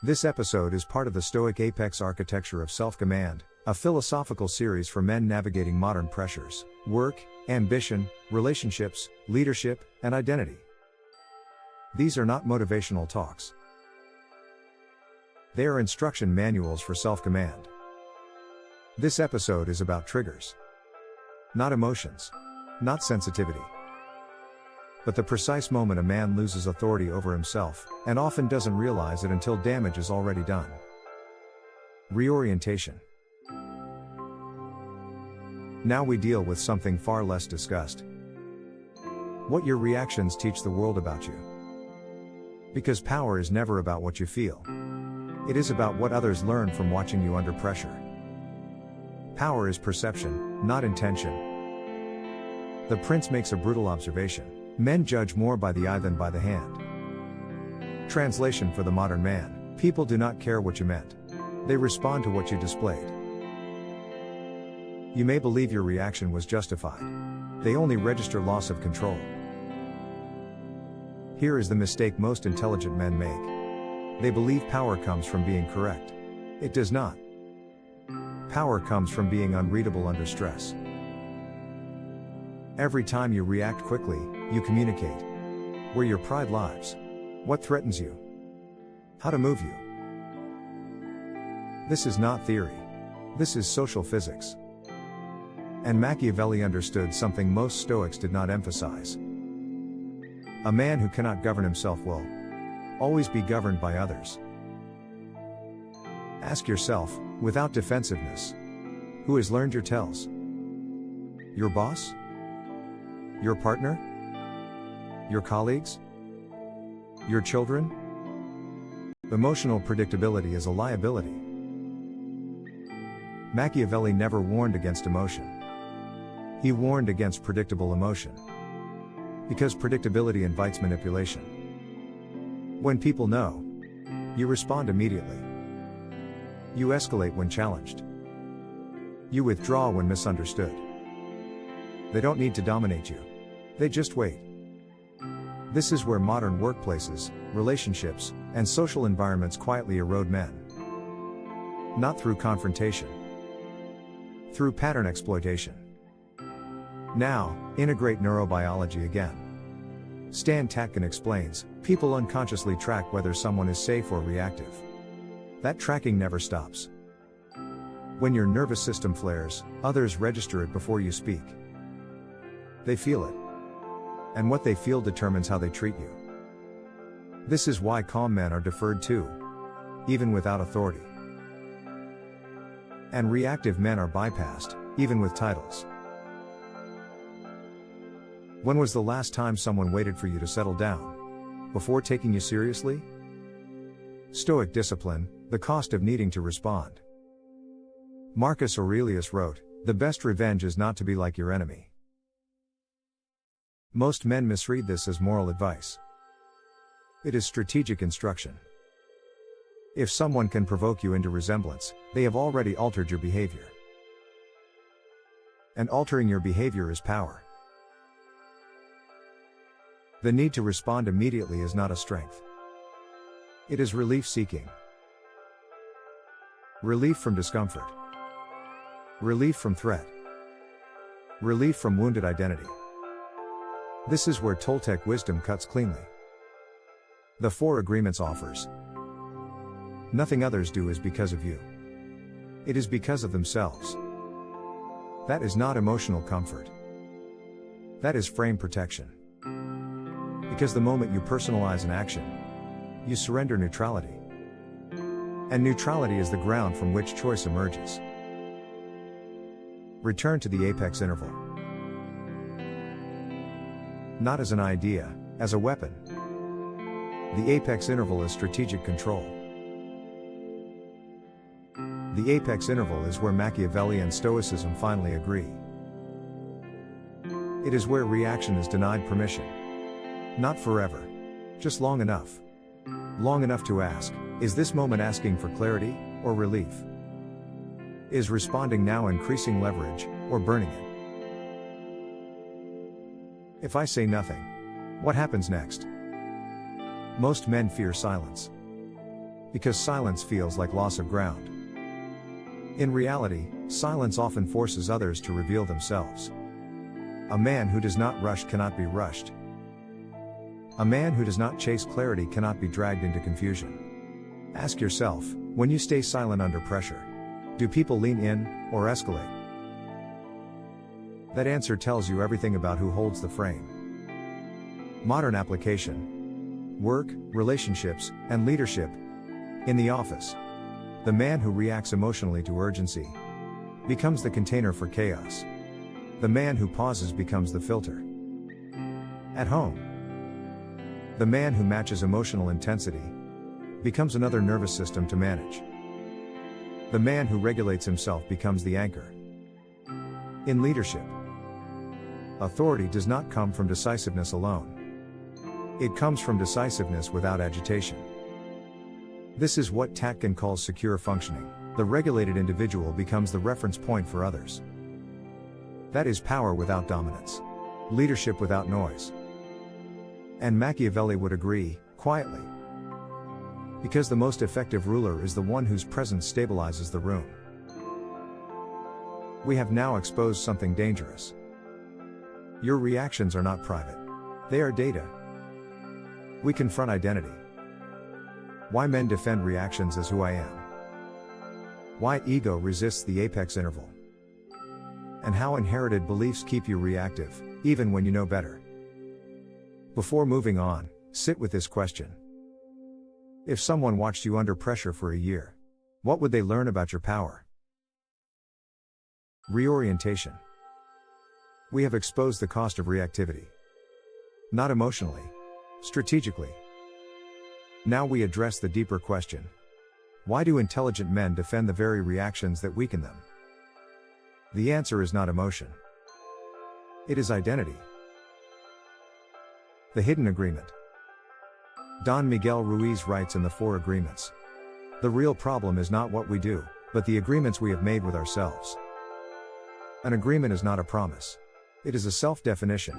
This episode is part of the Stoic Apex architecture of self-command, a philosophical series for men navigating modern pressures, work, ambition, relationships, leadership, and identity. These are not motivational talks. They are instruction manuals for self-command. This episode is about triggers. Not emotions. Not sensitivity. But the precise moment a man loses authority over himself, and often doesn't realize it until damage is already done. Reorientation. Now we deal with something far less discussed. What your reactions teach the world about you. Because power is never about what you feel. It is about what others learn from watching you under pressure. Power is perception, not intention. The prince makes a brutal observation. Men judge more by the eye than by the hand. Translation for the modern man: people do not care what you meant. They respond to what you displayed. You may believe your reaction was justified. They only register loss of control. Here is the mistake most intelligent men make. They believe power comes from being correct. It does not. Power comes from being unreadable under stress. Every time you react quickly, you communicate where your pride lies, what threatens you, how to move you. This is not theory. This is social physics. And Machiavelli understood something most Stoics did not emphasize. A man who cannot govern himself will always be governed by others. Ask yourself, without defensiveness, who has learned your tells? Your boss? Your partner? Your colleagues? Your children? Emotional predictability is a liability. Machiavelli never warned against emotion. He warned against predictable emotion. Because predictability invites manipulation. When people know, you respond immediately. You escalate when challenged. You withdraw when misunderstood. They don't need to dominate you. They just wait. This is where modern workplaces, relationships, and social environments quietly erode men. Not through confrontation. Through pattern exploitation. Now, integrate neurobiology again. Stan Tatkin explains, people unconsciously track whether someone is safe or reactive. That tracking never stops. When your nervous system flares, others register it before you speak. They feel it. And what they feel determines how they treat you. This is why calm men are deferred to, even without authority. And reactive men are bypassed, even with titles. When was the last time someone waited for you to settle down before taking you seriously? Stoic discipline, the cost of needing to respond. Marcus Aurelius wrote, "The best revenge is not to be like your enemy." Most men misread this as moral advice. It is strategic instruction. If someone can provoke you into resemblance, they have already altered your behavior. And altering your behavior is power. The need to respond immediately is not a strength. It is relief seeking. Relief from discomfort. Relief from threat. Relief from wounded identity. This is where Toltec wisdom cuts cleanly. The Four Agreements offers. Nothing others do is because of you. It is because of themselves. That is not emotional comfort. That is frame protection. Because the moment you personalize an action, you surrender neutrality. And neutrality is the ground from which choice emerges. Return to the apex interval. Not as an idea, as a weapon. The apex interval is strategic control. The apex interval is where Machiavelli and Stoicism finally agree. It is where reaction is denied permission. Not forever. Just long enough. Long enough to ask, is this moment asking for clarity, or relief? Is responding now increasing leverage, or burning it? If I say nothing, what happens next? Most men fear silence. Because silence feels like loss of ground. In reality, silence often forces others to reveal themselves. A man who does not rush cannot be rushed. A man who does not chase clarity cannot be dragged into confusion. Ask yourself, when you stay silent under pressure, do people lean in, or escalate? That answer tells you everything about who holds the frame. Modern application. Work, relationships, and leadership. In the office, the man who reacts emotionally to urgency becomes the container for chaos. The man who pauses becomes the filter. At home, the man who matches emotional intensity becomes another nervous system to manage. The man who regulates himself becomes the anchor. In leadership, authority does not come from decisiveness alone. It comes from decisiveness without agitation. This is what Tatkin calls secure functioning. The regulated individual becomes the reference point for others. That is power without dominance. Leadership without noise. And Machiavelli would agree, quietly. Because the most effective ruler is the one whose presence stabilizes the room. We have now exposed something dangerous. Your reactions are not private. They are data. We confront identity. Why men defend reactions as who I am. Why ego resists the apex interval. And how inherited beliefs keep you reactive, even when you know better. Before moving on, sit with this question. If someone watched you under pressure for a year, what would they learn about your power? Reorientation. We have exposed the cost of reactivity. Not emotionally, strategically. Now we address the deeper question. Why do intelligent men defend the very reactions that weaken them? The answer is not emotion. It is identity. The hidden agreement. Don Miguel Ruiz writes in The Four Agreements. The real problem is not what we do, but the agreements we have made with ourselves. An agreement is not a promise. It is a self-definition.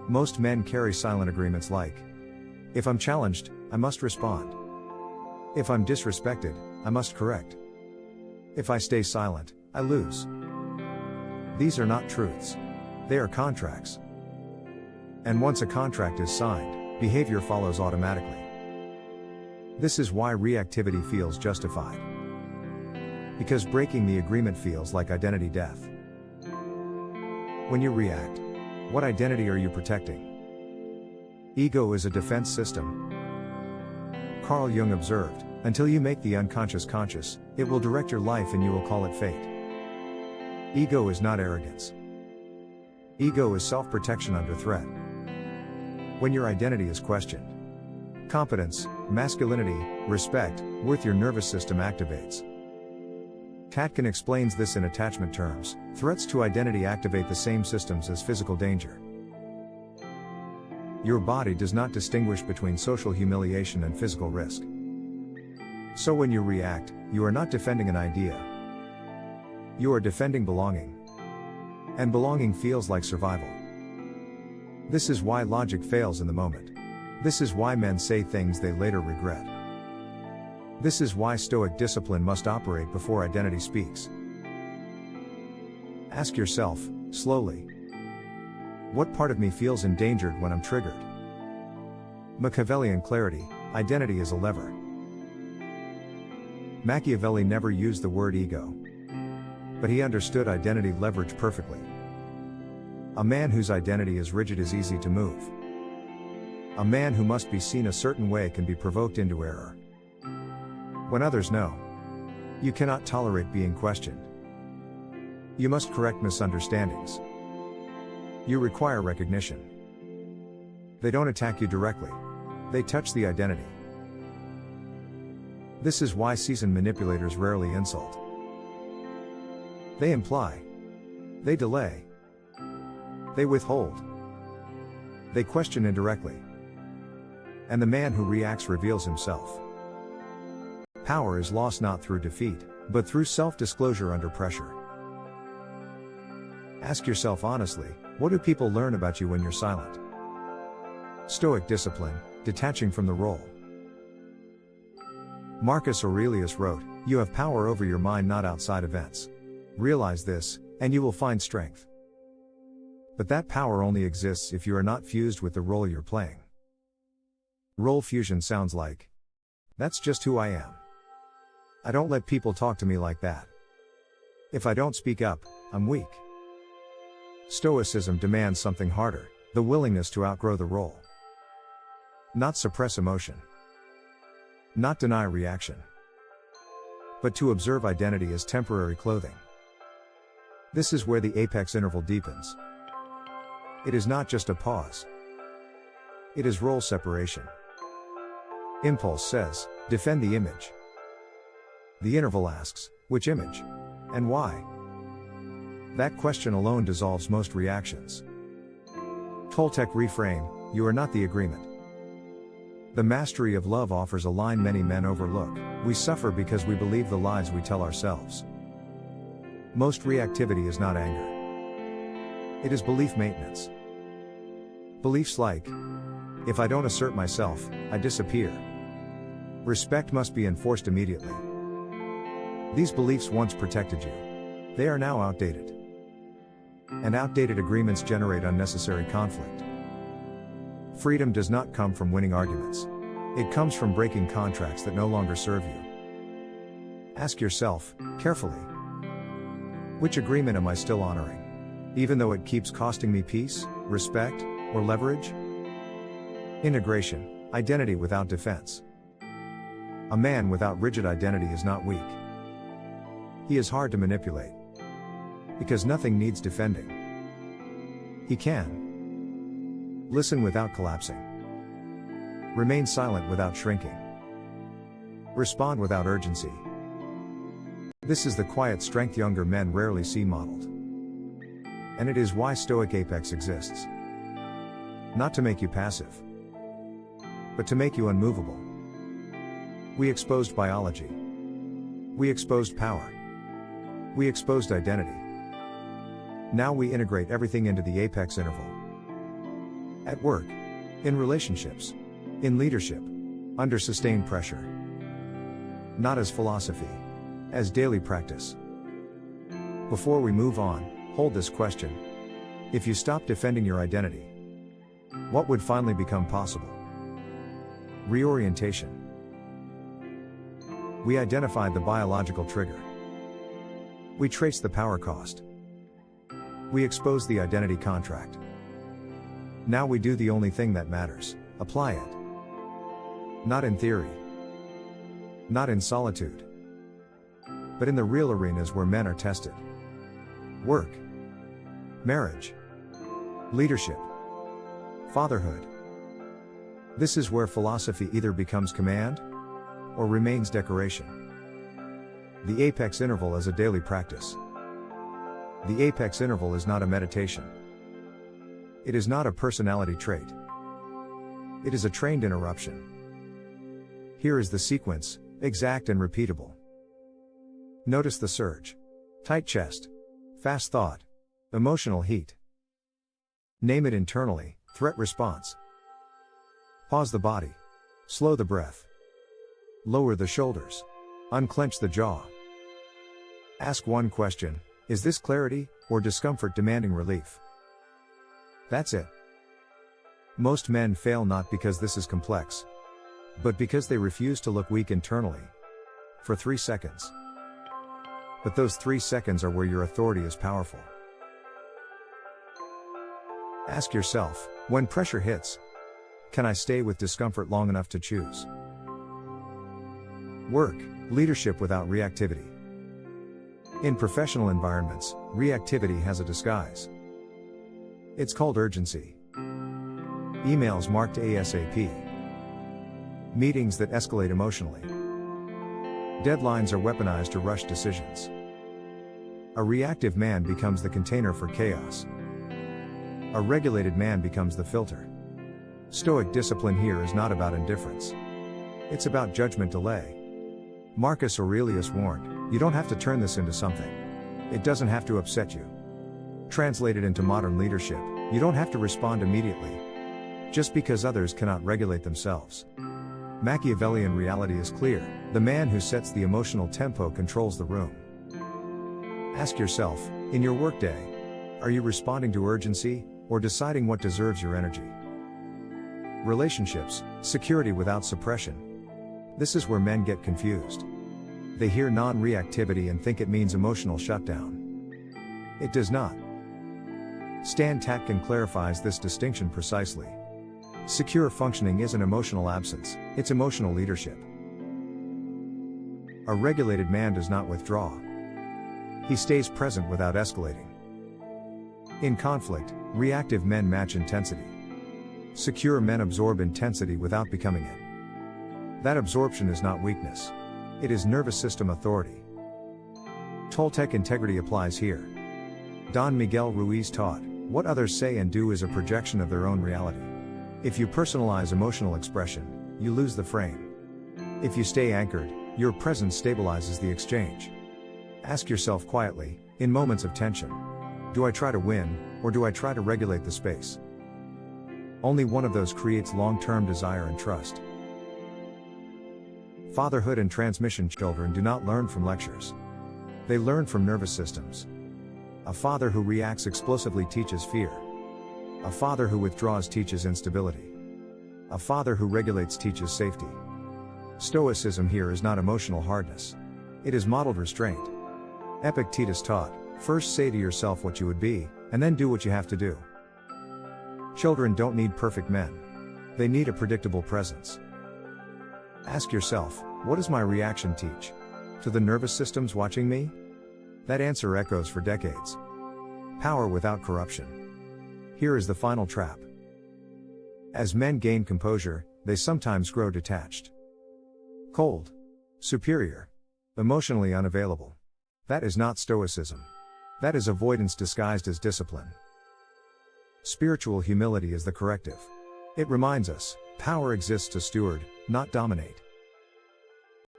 Most men carry silent agreements like, if I'm challenged, I must respond. If I'm disrespected, I must correct. If I stay silent, I lose. These are not truths. They are contracts. And once a contract is signed, behavior follows automatically. This is why reactivity feels justified. Because breaking the agreement feels like identity death. When you react, what identity are you protecting? Ego is a defense system. Carl Jung observed, until you make the unconscious conscious, it will direct your life and you will call it fate. Ego is not arrogance. Ego is self-protection under threat. When your identity is questioned, competence, masculinity, respect, worth, your nervous system activates. Tatkin explains this in attachment terms. Threats to identity activate the same systems as physical danger. Your body does not distinguish between social humiliation and physical risk. So when you react, you are not defending an idea. You are defending belonging. And belonging feels like survival. This is why logic fails in the moment. This is why men say things they later regret. This is why Stoic discipline must operate before identity speaks. Ask yourself, slowly, what part of me feels endangered when I'm triggered? Machiavellian clarity, identity is a lever. Machiavelli never used the word ego. But he understood identity leverage perfectly. A man whose identity is rigid is easy to move. A man who must be seen a certain way can be provoked into error. When others know, you cannot tolerate being questioned. You must correct misunderstandings. You require recognition. They don't attack you directly. They touch the identity. This is why seasoned manipulators rarely insult. They imply. They delay. They withhold. They question indirectly. And the man who reacts reveals himself. Power is lost not through defeat, but through self-disclosure under pressure. Ask yourself honestly, what do people learn about you when you're silent? Stoic discipline, detaching from the role. Marcus Aurelius wrote, "You have power over your mind, not outside events. Realize this, and you will find strength." But that power only exists if you are not fused with the role you're playing. Role fusion sounds like, "That's just who I am. I don't let people talk to me like that. If I don't speak up, I'm weak." Stoicism demands something harder, the willingness to outgrow the role. Not suppress emotion. Not deny reaction. But to observe identity as temporary clothing. This is where the apex interval deepens. It is not just a pause. It is role separation. Impulse says, defend the image. The interval asks, which image? And why? That question alone dissolves most reactions. Toltec reframe, you are not the agreement. The mastery of love offers a line many men overlook: we suffer because we believe the lies we tell ourselves. Most reactivity is not anger. It is belief maintenance. Beliefs like, if I don't assert myself, I disappear. Respect must be enforced immediately. These beliefs once protected you. They are now outdated. And outdated agreements generate unnecessary conflict. Freedom does not come from winning arguments. It comes from breaking contracts that no longer serve you. Ask yourself, carefully, which agreement am I still honoring? Even though it keeps costing me peace, respect, or leverage? Integration, identity without defense. A man without rigid identity is not weak. He is hard to manipulate. Because nothing needs defending. He can listen without collapsing. Remain silent without shrinking. Respond without urgency. This is the quiet strength younger men rarely see modeled. And it is why Stoic Apex exists. Not to make you passive, but to make you unmovable. We exposed biology. We exposed power. We exposed identity. Now we integrate everything into the apex interval. At work, in relationships, in leadership, under sustained pressure. Not as philosophy, as daily practice. Before we move on, hold this question. If you stop defending your identity, what would finally become possible? Reorientation. We identified the biological trigger. We traced the power cost. We exposed the identity contract. Now we do the only thing that matters: apply it. Not in theory. Not in solitude. But in the real arenas where men are tested. Work. Marriage. Leadership. Fatherhood. This is where philosophy either becomes command, or remains decoration. The apex interval is a daily practice. The apex interval is not a meditation. It is not a personality trait. It is a trained interruption. Here is the sequence, exact and repeatable. Notice the surge. Tight chest. Fast thought. Emotional heat. Name it internally, threat response. Pause the body. Slow the breath. Lower the shoulders. Unclench the jaw. Ask one question: is this clarity, or discomfort demanding relief? That's it. Most men fail not because this is complex, but because they refuse to look weak internally. For 3 seconds. But those 3 seconds are where your authority is powerful. Ask yourself, when pressure hits, can I stay with discomfort long enough to choose? Work, leadership without reactivity. In professional environments, reactivity has a disguise. It's called urgency. Emails marked ASAP. Meetings that escalate emotionally. Deadlines are weaponized to rush decisions. A reactive man becomes the container for chaos. A regulated man becomes the filter. Stoic discipline here is not about indifference. It's about judgment delay. Marcus Aurelius warned, you don't have to turn this into something. It doesn't have to upset you. Translated into modern leadership, you don't have to respond immediately. Just because others cannot regulate themselves. Machiavellian reality is clear: The man who sets the emotional tempo controls the room. Ask yourself, in your workday, are you responding to urgency, or deciding what deserves your energy? Relationships, security without suppression. This is where men get confused. They hear non-reactivity and think it means emotional shutdown. It does not. Stan Tatkin clarifies this distinction precisely. Secure functioning isn't emotional absence, it's emotional leadership. A regulated man does not withdraw. He stays present without escalating. In conflict, reactive men match intensity. Secure men absorb intensity without becoming it. That absorption is not weakness. It is nervous system authority. Toltec integrity applies here. Don Miguel Ruiz taught, what others say and do is a projection of their own reality. If you personalize emotional expression, you lose the frame. If you stay anchored, your presence stabilizes the exchange. Ask yourself quietly, in moments of tension, do I try to win, or do I try to regulate the space? Only one of those creates long-term desire and trust. Fatherhood and transmission. Children do not learn from lectures. They learn from nervous systems. A father who reacts explosively teaches fear. A father who withdraws teaches instability. A father who regulates teaches safety. Stoicism here is not emotional hardness. It is modeled restraint. Epictetus taught, first say to yourself what you would be, and then do what you have to do. Children don't need perfect men. They need a predictable presence. Ask yourself, what does my reaction teach? To the nervous systems watching me? That answer echoes for decades. Power without corruption. Here is the final trap. As men gain composure, they sometimes grow detached. Cold. Superior. Emotionally unavailable. That is not stoicism. That is avoidance disguised as discipline. Spiritual humility is the corrective. It reminds us, power exists to steward, not dominate.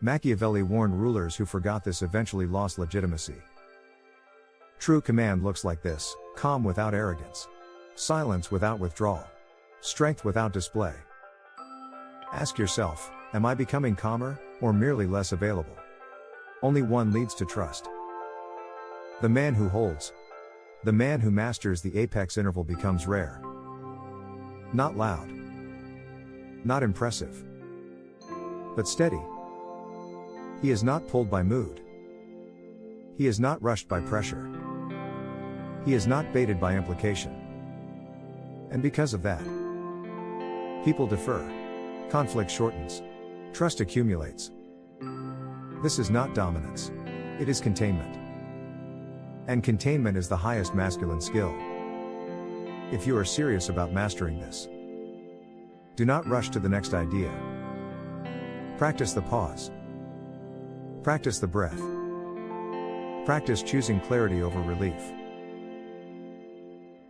Machiavelli warned rulers who forgot this eventually lost legitimacy. True command looks like this: calm without arrogance, silence without withdrawal, strength without display. Ask yourself, am I becoming calmer, or merely less available? Only one leads to trust. The man who holds. The man who masters the apex interval becomes rare. Not loud. Not impressive. But steady. He is not pulled by mood. He is not rushed by pressure. He is not baited by implication. And because of that, people defer. Conflict shortens. Trust accumulates. This is not dominance. It is containment. And containment is the highest masculine skill. If you are serious about mastering this, do not rush to the next idea. Practice the pause. Practice the breath. Practice choosing clarity over relief.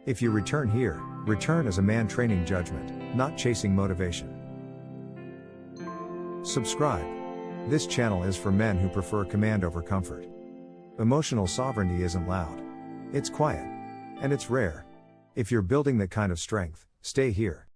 If you return here, return as a man training judgment, not chasing motivation. Subscribe. This channel is for men who prefer command over comfort. Emotional sovereignty isn't loud. It's quiet. And it's rare. If you're building that kind of strength, stay here.